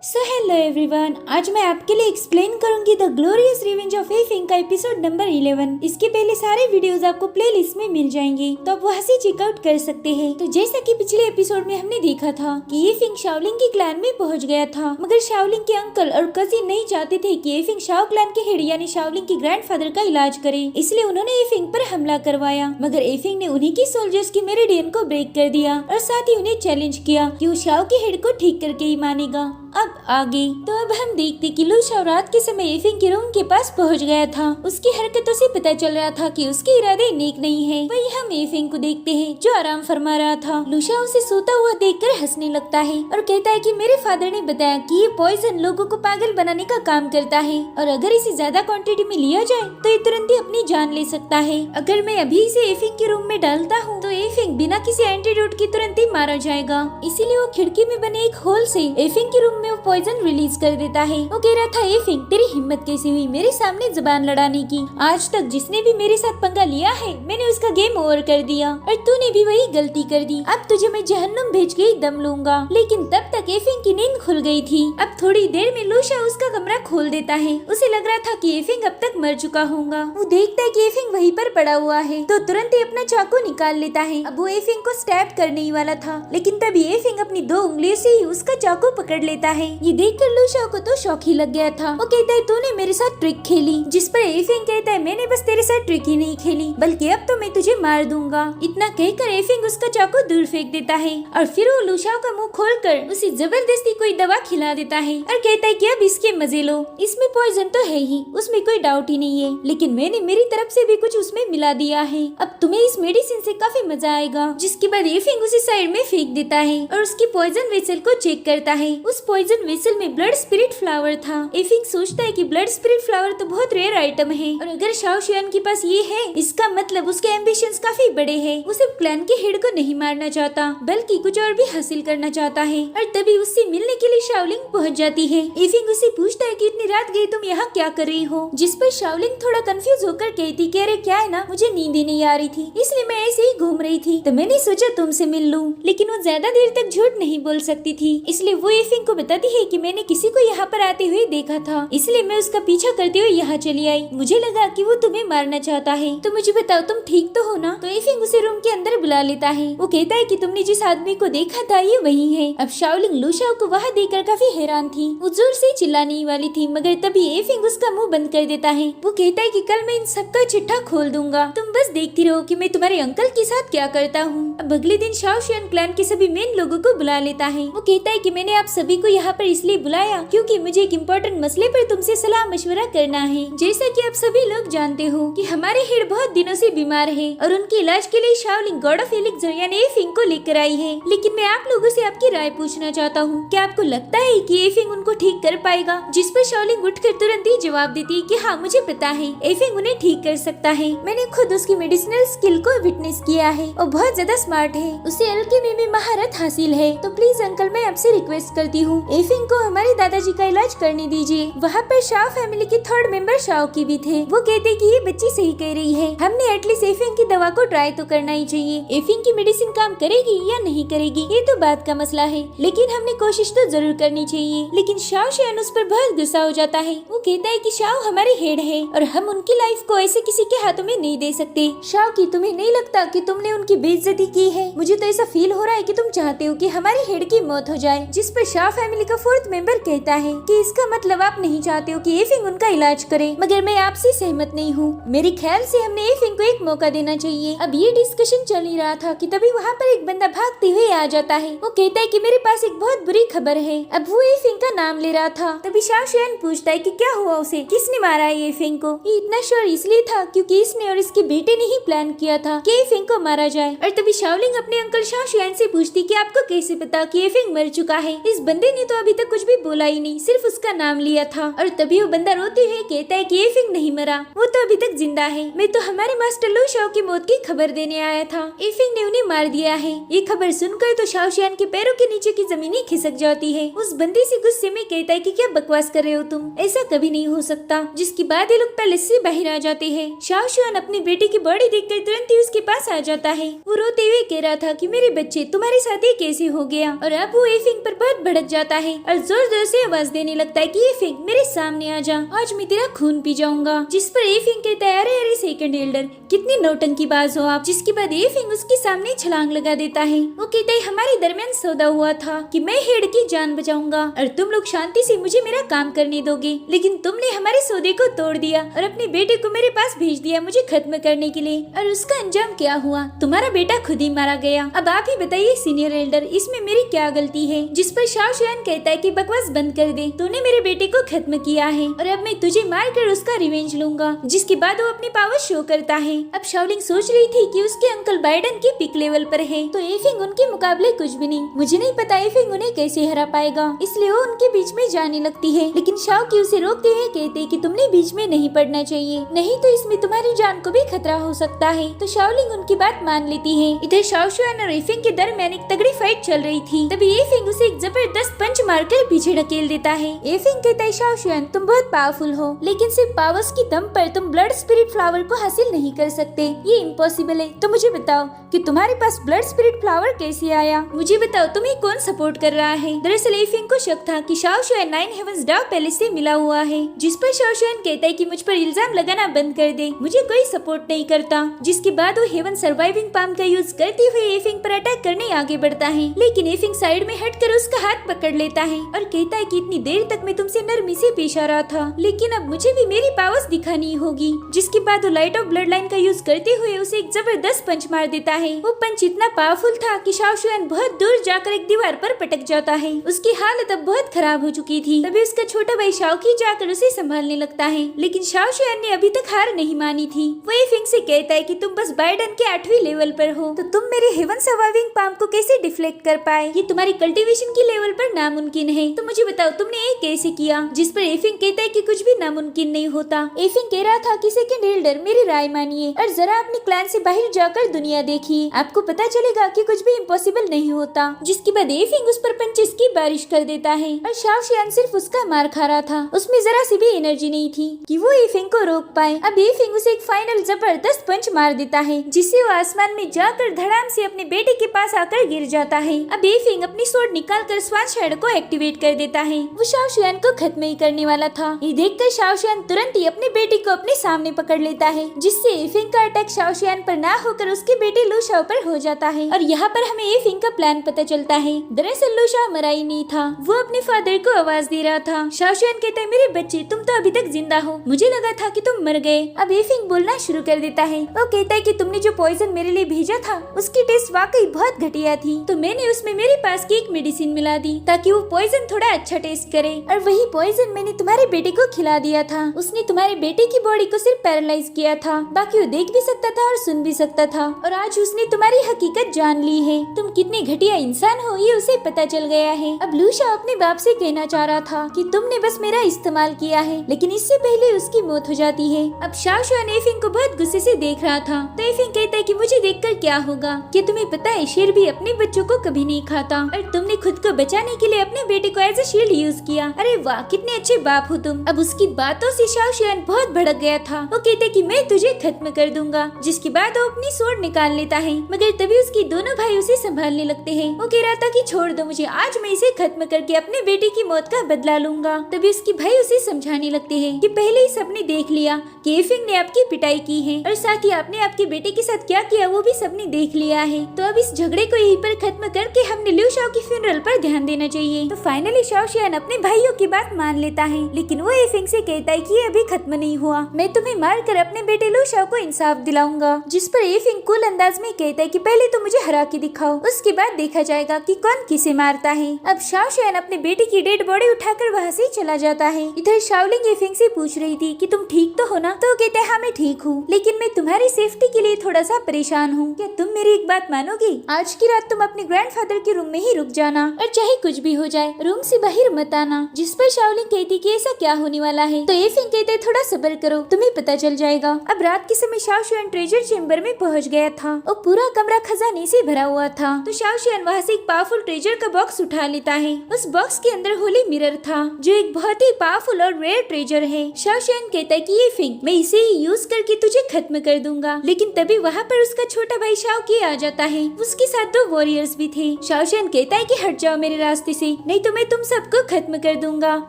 So hello everyone, आज मैं आपके लिए एक्सप्लेन करूंगी the glorious revenge of effing का एपिसोड नंबर 11। इसके पहले सारे वीडियोस आपको प्लेलिस्ट में मिल जाएंगे, तो आप वहां से चेकआउट कर सकते हैं। तो जैसा कि पिछले एपिसोड में हमने देखा था कि एफिंग शाओलिंग के क्लैन में पहुंच गया था, मगर शाओलिंग के अंकल और कजिन नहीं चाहते थे कि एफिंग शाओ क्लैन के हेड यानी शाओलिंग के ग्रैंडफादर का इलाज करे, इसलिए उन्होंने एफिंग पर हमला करवाया। मगर एफिंग ने उन्हीं की सोल्जर्स की मेरिडियन को ब्रेक कर दिया और साथ ही उन्हें चैलेंज किया कि वो शाओ के हेड को ठीक करके ही मानेगा। अब आगे तो अब हम देखते कि लू शाओ रात के समय एफिंग के रूम के पास पहुंच गया था। उसकी हरकतों से पता चल रहा था कि उसके इरादे नेक नहीं है। वही हम एफिंग को देखते हैं जो आराम फरमा रहा था। लू शाओ उसे सोता हुआ देखकर हंसने लगता है और कहता है कि मेरे फादर ने बताया कि ये पॉइजन लोगों को पागल बनाने का काम करता है और अगर इसे ज्यादा क्वांटिटी में लिया जाए तो ये तुरंत ही अपनी जान ले सकता है। अगर मैं अभी इसे एफिंग के रूम में डालता हूँ तो एफिंग बिना किसी एंटीडोट के तुरंत ही मारा जाएगा। इसीलिए वो खिड़की में बने एक होल से एफिंग के रूम में वो पॉइजन रिलीज कर देता है। वो कह रहा था, एफिंग तेरी हिम्मत कैसे हुई मेरे सामने जुबान लड़ाने की? आज तक जिसने भी मेरे साथ पंगा लिया है मैंने उसका गेम ओवर कर दिया और तूने भी वही गलती कर दी। अब तुझे मैं जहन्नुम भेज के ही दम लूंगा। लेकिन तब तक एफिंग की नींद खुल गई थी। अब थोड़ी देर में लू शाओ उसका कमरा खोल देता है। उसे लग रहा था कि एफिंग अब तक मर चुका होगा। वो देखता है कि एफिंग वहीं पर पड़ा हुआ है तो तुरंत ही अपना चाकू निकाल लेता है। अब वो एफिंग को स्टैब करने ही वाला था, लेकिन तभी एफिंग अपनी 2 उंगलियों से ही उसका चाकू पकड़ लेता है। ये देखकर लू शाओ को तो शौक ही लग गया था। वो कहता है, तूने मेरे साथ ट्रिक खेली। जिस पर एफिंग कहता है, मैंने बस तेरे साथ ट्रिक ही नहीं खेली बल्कि अब तो मैं तुझे मार दूंगा। इतना कहकर एफिंग उसका चाकू दूर फेंक देता है और फिर वो लू शाओ का मुंह खोलकर उसे जबरदस्ती कोई दवा खिला देता है और कहता है कि अब इसके मजे लो। इसमें पॉइजन तो है ही, उसमें कोई डाउट ही नहीं है, लेकिन मैंने मेरी तरफ से भी कुछ उसमें मिला दिया है। अब तुम्हें इस मेडिसिन से काफी मजा आएगा। जिसके बाद एफिंग उसे साइड में फेंक देता है और उसकी पॉइजन वेसल को चेक करता है। उस पॉइजन वेसल में ब्लड स्पिरिट फ्लावर था। एफिंग सोचता है कि ब्लड स्पिरिट फ्लावर तो बहुत रेयर आइटम है और अगर शाओ शियान के पास ये है इसका मतलब उसके एम्बिशंस काफी बड़े हैं। वो सिर्फ क्लैन के हेड को नहीं मारना चाहता बल्कि कुछ और भी हासिल करना चाहता है। और तभी उससे मिलने के लिए शाओलिंग पहुंच जाती है। एफिंग उससे पूछता है कि इतनी रात गई तुम यहाँ क्या कर रही हो? जिस पर शाओलिंग थोड़ा कंफ्यूज होकर कहती कि अरे क्या है ना, मुझे नींद ही नहीं आ रही थी इसलिए मैं ऐसे ही घूम रही थी तो मैंने सोचा तुमसे मिल लूं। लेकिन वो ज्यादा देर तक झूठ नहीं बोल सकती थी, इसलिए वो एफिंग को बताती है कि मैंने किसी को यहाँ पर आते हुए देखा था, इसलिए मैं उसका पीछा करते हुए यहाँ चली आई। मुझे लगा कि वो तुम्हें मारना चाहता है, तो मुझे बताओ तुम ठीक तो हो ना? तो एफिंग उसे रूम के अंदर बुला लेता है। वो कहता है कि तुमने जिस आदमी को देखा था ये वही है। अब शाओलिंग लू शाओ को वहाँ देखकर काफी हैरान थी। वो जोर से चिल्लाने ही वाली थी, मगर तभी एफिंग उसका मुंह बंद कर देता है। वो कहता है कि कल मैं इन सबका चिट्ठा खोल दूंगा, तुम बस देखती रहो कि मैं तुम्हारे अंकल के साथ क्या करता हूँ। अब अगले दिन शाओ शियान क्लैन के सभी मेन लोगों को बुला लेता है। वो कहता है कि मैंने आप सभी को यहाँ पर इसलिए बुलाया क्योंकि मुझे एक इम्पोर्टेंट मसले पर तुमसे सलाह मशवरा करना है। जैसा कि आप सभी लोग जानते हो कि हमारे हेड बहुत दिनों से बीमार है और उनके इलाज के लिए शाओलिंग गॉड ऑफ एलिक्सर यानी एफिंग को लेकर आई है। लेकिन मैं आप लोगों से आपकी राय पूछना चाहता हूँ, क्या आपको लगता है कि एफिंग उनको ठीक कर पाएगा? जिस पर शाओलिंग उठकर तुरंत ही जवाब देती है कि हाँ मुझे पता है एफिंग उन्हें ठीक कर सकता है। मैंने खुद उसकी मेडिसिनल स्किल को विटनेस किया है और बहुत ज्यादा स्मार्ट है, उसे अल्केमी में महारत हासिल है। तो प्लीज अंकल मैं आपसे रिक्वेस्ट करती हूँ एफिंग को हमारे दादाजी का इलाज करने दीजिए। वहाँ पर शाओ फैमिली के 3rd मेंबर शाओ की भी थे। वो कहते कि ये बच्ची सही कह रही है, हमने एटलीस्ट एफिंग की दवा को ट्राई तो करना ही चाहिए। एफिंग की मेडिसिन काम करेगी या नहीं करेगी ये तो बात का मसला है, लेकिन हमने कोशिश तो जरूर करनी चाहिए। लेकिन शाओ शियान उस पर बहुत गुस्सा हो जाता है। वो कहता है कि शाओ हमारे हेड है और हम उनकी लाइफ को ऐसे किसी के हाथों में नहीं दे सकते। शाओ की तुम्हें नहीं लगता कि तुमने उनकी बेइज्जती की है? मुझे तो ऐसा फील हो रहा है कि तुम चाहते हो कि हमारी हेड की मौत हो जाए। जिस पर शाओ फैमिली का 4th मेंबर कहता है कि इसका मतलब आप नहीं चाहते हो कि एफिंग उनका इलाज करे, मगर मैं आपसे सहमत नहीं हूँ। मेरे ख्याल से हमने एफिंग को एक मौका देना चाहिए। अब ये डिस्कशन चल ही रहा था कि तभी वहाँ पर एक बंदा भागते हुए आ जाता है। वो कहता है कि मेरे पास एक बहुत बुरी खबर है। अब वो एफिंग का नाम ले रहा था। तभी शाओ शियान पूछता है कि क्या हुआ उसे, किसने मारा है एफिंग को? ये इतना श्योर इसलिए था क्योंकि इसने और इसके बेटे ने ही प्लान किया था कि एफिंग को मारा जाए। और तभी शाओलिंग अपने अंकल शाओ शियान से पूछती कि आपको कैसे पता कि एफिंग मर चुका है? इस बंदे ने तो अभी तक कुछ भी बोला ही नहीं, सिर्फ उसका नाम लिया था। और तभी वो बंदा रोते हुए कहता है कि एफिंग नहीं मरा, वो तो अभी तक जिंदा है। मैं तो हमारे मास्टर लू शाओ की मौत की खबर देने आया था, एफिंग ने उन्हें मार दिया है। ये खबर सुनकर तो शाओ शियान के पैरों के नीचे की जमीन ही खिसक जाती है। उस बंदे से गुस्से में कहता है कि क्या बकवास कर रहे हो तुम, ऐसा कभी नहीं हो सकता। जिसके बाद ये लोग पैलेस से बाहर आ जाते हैं। शाओ शियान अपनी बेटी की बॉडी देखकर तुरंत ही उसके पास आ जाता है। वो रोते हुए कह रहा था कि मेरे बच्चे तुम्हारे साथ ये कैसे हो गया? और अब वो एफिंग पर बहुत भड़क जाता जाता है और जोर जोर से आवाज देने लगता है कि ये फिंग मेरे सामने आ जा, आज मैं तेरा खून पी जाऊंगा। जिस पर ये फिंग कहता है अरे सेकंड एल्डर कितनी नौटंकीबाज हो आप। जिसके बाद ये फिंग उसके सामने छलांग लगा देता है। वो कहता है हमारे दरमियान सौदा हुआ था कि मैं हेड की जान बचाऊंगा और तुम लोग शांति से मुझे मेरा काम करने दोगे, लेकिन तुमने हमारे सौदे को तोड़ दिया और अपने बेटे को मेरे पास भेज दिया मुझे खत्म करने के लिए। और उसका अंजाम क्या हुआ, तुम्हारा बेटा खुद ही मारा गया। अब आप ही बताइए सीनियर एल्डर इसमें मेरी क्या गलती है। जिस पर शाओ शुआन कहता है कि बकवास बंद कर दे, तूने मेरे बेटे को खत्म किया है और अब मैं तुझे मार कर उसका रिवेंज लूंगा। जिसके बाद वो अपनी पावर शो करता है। अब शाओलिंग सोच रही थी कि उसके अंकल बाइडन के पिक लेवल पर है, तो एफिंग उनके मुकाबले कुछ भी नहीं। मुझे नहीं पता एफिंग उन्हें कैसे हरा पाएगा, इसलिए वो उनके बीच में जाने लगती है। लेकिन शाओ की उसे रोकते हुए कहते कि तुमने बीच में नहीं पड़ना चाहिए, नहीं तो इसमें तुम्हारी जान को भी खतरा हो सकता है। तो शाओलिंग उनकी बात मान लेती है। इधर शाओ शुआन और एफिंग के दरमियान एक तगड़ी फाइट चल रही थी। तभी एफिंग उसे एक जबरदस्त पंच मारकर पीछे ढकेल देता है। एफिंग कहता है शाओ शुआन तुम बहुत पावरफुल हो, लेकिन सिर्फ पावर्स की दम पर तुम ब्लड स्पिरिट फ्लावर को हासिल नहीं कर सकते, ये इम्पॉसिबल है। तो मुझे बताओ कि तुम्हारे पास ब्लड स्पिरिट फ्लावर कैसे आया। मुझे बताओ तुम्हें कौन सपोर्ट कर रहा है। दरअसल एफिंग को शक था कि शाओ शुआन 9 हेवंस डार्क पैलेस से मिला हुआ है। जिस पर शाओ शुआन कहता है कि मुझ पर इल्जाम लगाना बंद कर दे, मुझे कोई सपोर्ट नहीं करता। जिसके बाद वो हेवन सर्वाइविंग पाम का यूज करते हुए एफिंग पर अटैक करने आगे बढ़ता है, लेकिन एफिंग साइड में हटकर उसका हाथ पकड़ लेता है और कहता है कि इतनी देर तक मैं तुमसे नरमी से पेश आ रहा था, लेकिन अब मुझे भी मेरी पावर्स दिखानी होगी। जिसके बाद वो लाइट ऑफ ब्लड लाइन का यूज करते हुए उसे एक जबरदस्त पंच मार देता है। वो पंच इतना पावरफुल था कि शाओ शुआन बहुत दूर जाकर एक दीवार पर पटक जाता है। उसकी हालत अब बहुत खराब हो चुकी थी। तभी उसका छोटा भाई शाओकी जाकर उसे संभालने लगता है, लेकिन शाओ शुआन ने अभी तक हार नहीं मानी थी। वो एफिंग से कहता है कि तुम बस बाइडन के 8वीं लेवल पर हो, तो तुम मेरे हेवन सर्वाइविंग पाम को कैसे डिफ्लेक्ट कर पाए, ये तुम्हारी कल्टीवेशन की लेवल पर नामुमकिन है। तो मुझे बताओ तुमने ये कैसे किया। जिस पर एफिंग कहता है कि कुछ भी नामुमकिन नहीं होता। एफिंग कह रहा था कि सेकंड एल्डर मेरी राय मानिए और जरा अपने क्लैन से बाहर जाकर दुनिया देखिए, आपको पता चलेगा कि कुछ भी इम्पॉसिबल नहीं होता। जिसके बाद एफिंग उस पर पंचेस की बारिश कर देता है और शाओ शुआन सिर्फ उसका मार खा रहा था, उसमें जरा सी भी एनर्जी नहीं थी कि वो एफिंग को रोक पाए। अब एफिंग उसे एक फाइनल जबरदस्त पंच मार देता है, जिससे वो आसमान में जाकर धड़ाम से अपने बेटे के पास आकर गिर जाता है। अब एफिंग अपनी स्वॉर्ड निकालकर स्वान शैडो को एक्टिवेट कर देता है। वो शाओ शुआन को खत्म ही करने वाला था। ये देखकर शाओ शुआन तुरंत ही अपने बेटे को अपने सामने पकड़ लेता है, जिससे एफिंग का अटैक शाओ शुआन पर ना होकर उसके बेटे लू शाओ पर हो जाता है। और यहाँ पर हमें एफिंग का प्लान पता चलता है। दरअसल लू शाओ मरा ही नहीं था, वो अपने फादर को आवाज दे रहा था। शाओ शुआन कहता है मेरे बच्चे तुम तो अभी तक जिंदा हो, मुझे लगा था कि तुम मर गए। अब एफिंग बोलना शुरू कर देता है। वो कहता है कि तुमने जो पॉइजन मेरे लिए भेजा था उसकी टेस्ट वाकई बहुत घटिया थी, तो मैंने उसमें मेरे पास की एक मेडिसिन मिला दी ताकि वो पॉइजन थोड़ा अच्छा टेस्ट करे, और वही पॉइजन मैंने तुम्हारे बेटे को खिला दिया था। उसने तुम्हारे बेटे की बॉडी को सिर्फ पैरालाइज किया था, बाकी वो देख भी सकता था और सुन भी सकता था, और आज उसने तुम्हारी हकीकत जान ली है। तुम कितने घटिया इंसान हो ये उसे पता चल गया है। अब लू शाओ अपने बाप से कहना चाह रहा था कि तुमने बस मेरा इस्तेमाल किया है, लेकिन इससे पहले उसकी मौत हो जाती है। अब शाओ शुआन एफिंग को बहुत गुस्से से देख रहा था। तो एफिंग कहता है कि मुझे देखकर क्या होगा, कि तुम्हें पता है शेर भी अपने बच्चों को कभी नहीं खाता, और तुमने खुद को बचाने के लिए अपने बेटे को एज ए शील्ड यूज किया। अरे वाह कितने अच्छे बाप हो तुम। अब उसकी बातों से शाओ शुआन बहुत भड़क गया था। वो कहते कि मैं तुझे खत्म कर दूंगा। जिसके बाद वो अपनी स्वॉर्ड निकाल लेता है, मगर तभी उसके दोनों भाई उसे संभालने लगते हैं। वो कह रहा था कि छोड़ दो मुझे, आज मैं इसे खत्म करके अपने बेटे की मौत का बदला लूंगा। तभी उसके भाई उसे समझाने लगते हैं कि पहले ही सबने देख लिया कि एफिंग ने आपकी पिटाई की है, और साथ ही आपने आपके बेटे के साथ क्या किया वो भी सबने देख लिया है। तो अब इस झगड़े को यहीं पर खत्म करके हमने लू शाओ की फ्यूनरल पर ध्यान देना चाहिए। तो फाइनली शाओ शुआन अपने भाइयों की बात मान लेता है, लेकिन वो एफिंग से कहता है कि ये अभी खत्म नहीं हुआ, मैं तुम्हें मार कर अपने बेटे लू शाओ को इंसाफ दिलाऊंगा। जिस पर एफिंग कूल अंदाज में कहता है कि पहले तो मुझे हरा के दिखाओ, उसके बाद देखा जाएगा कि कौन किसे मारता है। अब शाओ शुआन अपने बेटे की डेड बॉडी उठाकर वहाँ से चला जाता है। इधर शाओलिंग एफिंग से पूछ रही थी कि तुम ठीक तो हो ना, तो कहते हैं हाँ मैं ठीक हूँ, लेकिन मैं तुम्हारी सेफ्टी के लिए थोड़ा सा परेशान हूँ। क्या तुम मेरी एक बात मानोगी? आज की रात तुम अपने ग्रैंडफादर के रूम में ही रुक जाना, और चाहे कुछ भी हो जाए रूम से बाहर मत आना। जिस पर शाओलिंग कहती कि ऐसा क्या होने वाला है, तो एफिंग कहते थोड़ा सब्र करो, तुम्हें पता चल जाएगा। अब रात के समय शाओ शुआन ट्रेजर चेम्बर में पहुँच गया था और पूरा कमरा खजाने से भरा हुआ था। तो शाओ शुआन वहाँ से एक पावरफुल ट्रेजर का बॉक्स उठा लेता है। उस बॉक्स के अंदर होली मिरर था, जो एक बहुत ही पावरफुल और रेयर ट्रेजर है। शाओ शुआन कहता है कि ये फिंग मैं इसे ही यूज करके तुझे खत्म कर दूंगा, लेकिन तभी वहाँ पर उसका छोटा भाई शाओकी आ जाता है। उसके साथ 2 वॉरियर्स भी थे। शाओ शुआन कहता है कि हट जाओ मेरे रास्ते से, नहीं तो मैं तुम सबको खत्म कर दूंगा।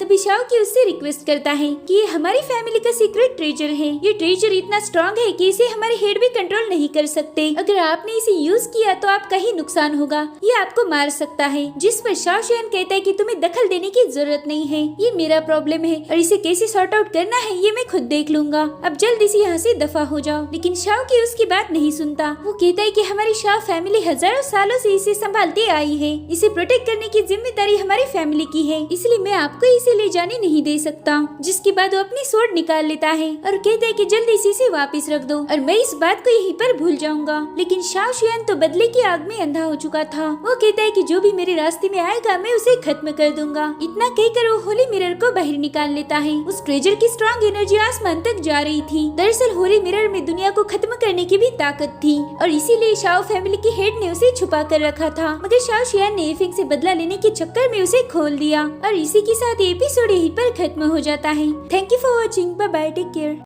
तभी शाओ की उससे रिक्वेस्ट करता है कि ये हमारी फैमिली का सीक्रेट ट्रेजर है। ये ट्रेजर इतना स्ट्रॉन्ग है कि इसे हमारे हेड भी कंट्रोल नहीं कर सकते। अगर आपने इसे यूज किया तो आपका ही नुकसान होगा, ये आपको मार सकता है। जिस पर शाओ शियान कहता है कि तुम्हें दखल देने की जरूरत नहीं है, ये मेरा प्रॉब्लम है और इसे कैसे सॉर्ट आउट करना है ये मैं खुद देख लूंगा। अब जल्दी से यहाँ से दफा हो जाओ। लेकिन शाओ की उसकी बात नहीं सुनता। वो कहता है कि हमारी शाओ फैमिली हजारों सालों से इसे संभालती आई है, इसे प्रोटेक्ट करने की जिम्मेदारी हमारी फैमिली की है, इसलिए मैं आपको इसे ले जाने नहीं दे सकता। जिसके बाद वो अपनी स्वॉर्ड निकाल लेता है और कहता है कि जल्दी से इसे वापस रख दो और मैं इस बात को यहीं पर भूल जाऊंगा। लेकिन शाओ शियान तो बदले की आग में अंधा हो चुका था। वो कहता है कि जो भी मेरे रास्ते में आएगा मैं उसे खत्म कर दूंगा। इतना कहकर वो होली मिरर को बाहर निकाल लेता है। उस ट्रेजर की स्ट्रॉन्ग एनर्जी आसमान तक जा रही थी। दरअसल होली मिरर में दुनिया को खत्म करने की भी ताकत थी और इसीलिए शाओ फैमिली की हेड ने उसे छुपा कर रखा था। मगर शाओ शियान ने एफिंग से बदला लेने के चक्कर में उसे खोल दिया और इसी के साथ एपिसोड यहीं पर खत्म हो जाता है। Thank you for watching. Bye bye, take care.